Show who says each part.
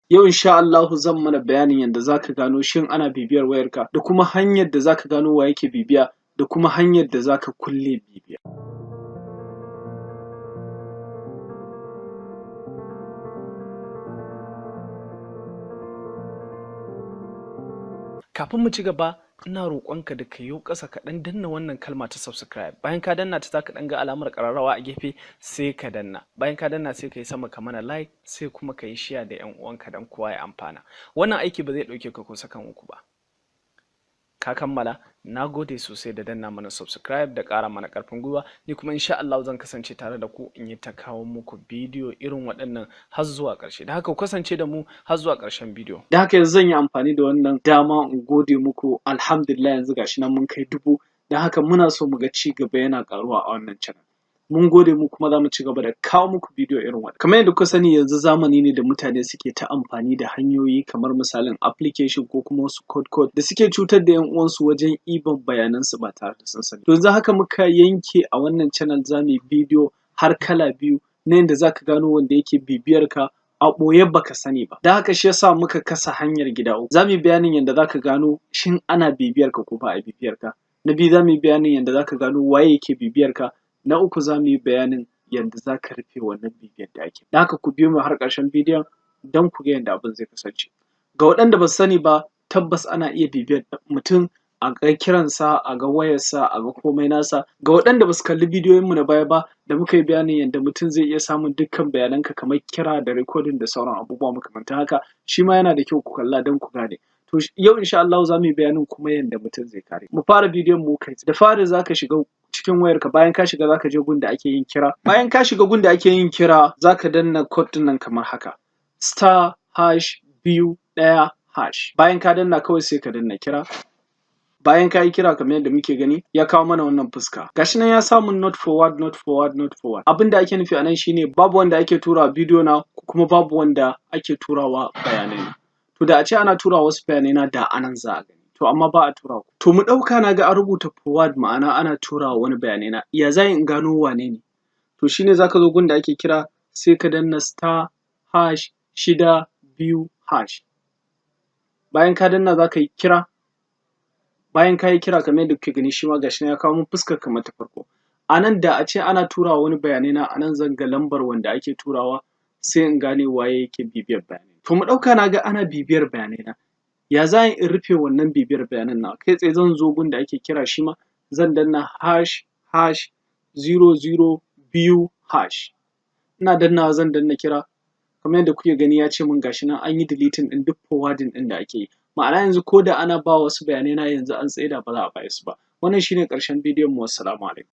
Speaker 1: Yau insha Allahu zan mana bayanin yadda zaka gano shin ana bibiyar wayarka da kuma hanyar da zaka gano wa yake bibiya da kuma hanyar da zaka kulle bibiya. Kafin mu ci gaba, ina roƙonka da ka yo ƙasa ka ɗan danna wannan kalma ta subscribe. Bayan ka danna ta zaka ɗan ga alamar ƙararrawa a gefe sai ka danna. Bayan ka danna sai ka yi sama ka mana like sai kuma ka yi share da 'yan uwanka dan kowa ya amfana. Wannan aiki ba zai ɗauke ka ko sakan uku ba. Ka kammala, na gode sosai da danna mana subscribe da ƙara mana ƙarfin gwiwa. Ni kuma insha Allah zan kasance tare da ku in yi ta kawo muku bidiyo irin waɗannan har zuwa ƙarshe. Da haka ku kasance da mu har zuwa ƙarshen bidiyo. Da haka yanzu zan yi amfani da wannan dama in gode muku, alhamdulillah yanzu gashi nan mun kai 1000. Da haka muna so mu ga ci gaba yana ƙaruwa a wannan channel. Mun gode mu kuma za mu ci gaba da kawo muku bidiyo irin wannan. Kamar yadda kuka sani yanzu zamani ne da mutane suke ta amfani da hanyoyi kamar misalin application ko kuma wasu code da suke cutar da 'yan uwansu wajen ɗiban bayanansu ba tare da sun sani. To yanzu haka muka yanke a wannan channel za mu yi bidiyo har kala biyu na yadda za ka gano wanda yake bibiyar ka a ɓoye baka sani ba. Da haka shi yasa muka kasa hanyar gida uku. Za mu yi bayanin yadda za ka gano shin ana bibiyar ka ko ba a bibiyar ka. Na biyu za mu yi bayanin yadda za ka gano waye yake bibiyar ka. Na uku za mu yi bayanin yadda za ka rufe wannan bibiyar da ake. Da haka ku biyo mu har ƙarshen bidiyon don ku ga yadda abin zai kasance. Ga waɗanda ba su sani ba, tabbas ana iya bibiyar mutum a ga kiransa, a ga wayarsa, a ga komai nasa. Ga waɗanda ba su kalli bidiyoyinmu na baya ba da muka yi bayanin yadda mutum zai iya samun dukkan bayananka kamar kira da recording da sauran abubuwa makamantan haka, shi ma yana da kyau ku kalla don ku gane. To yau insha Allah za mu yi bayanin kuma yadda mutum zai kare. Mu fara bidiyon mu kai. Da fari za ka shiga cikin wayarka, bayan ka shiga za ka je gun da ake yin kira. Bayan ka shiga gun da ake yin kira za ka danna code ɗin nan kamar haka. *2 1#. Bayan ka danna kawai sai ka danna kira. Bayan ka yi kira kamar yadda muke gani ya kawo mana wannan fuska. Gashi nan ya samu not forward, not forward, not forward. Abin da ake nufi a nan shine babu wanda ake turawa bidiyo na kuma babu wanda ake turawa bayanai na. To da a ce ana turawa wasu bayanai na da anan za a gani. To amma ba a turawa. To mu ɗauka na ga an rubuta forward ma'ana ana turawa wani bayanai na. Ya za in gano wane ne? To shine za ka zo gun da ake kira sai ka danna *6 2#. Bayan ka danna za ka yi kira. Bayan ka yi kira kamar yadda kuke gani shi ma gashi nan ya kawo mun fuskar kamar ta farko. A nan da a ce ana turawa wani bayanai na, a nan zan ga lambar wanda ake turawa sai in gane waye yake bibiyar bayanai. To mu ɗauka na ga ana bibiyar bayanai na. Ya za in rufe wannan bibiyar bayanan nawa? Kai tsaye zan zo gun da ake kira shi ma zan danna ##002#. Ina dannawa zan danna kira. Kamar yadda kuke gani ya ce mun gashi nan an yi deleting ɗin duk forwarding ɗin da ake yi. Ma'ana yanzu ko da ana ba wasu bayanai na yanzu an tsaida ba za a ba su ba. Wannan shine ƙarshen bidiyon mu. Wassalamu alaikum.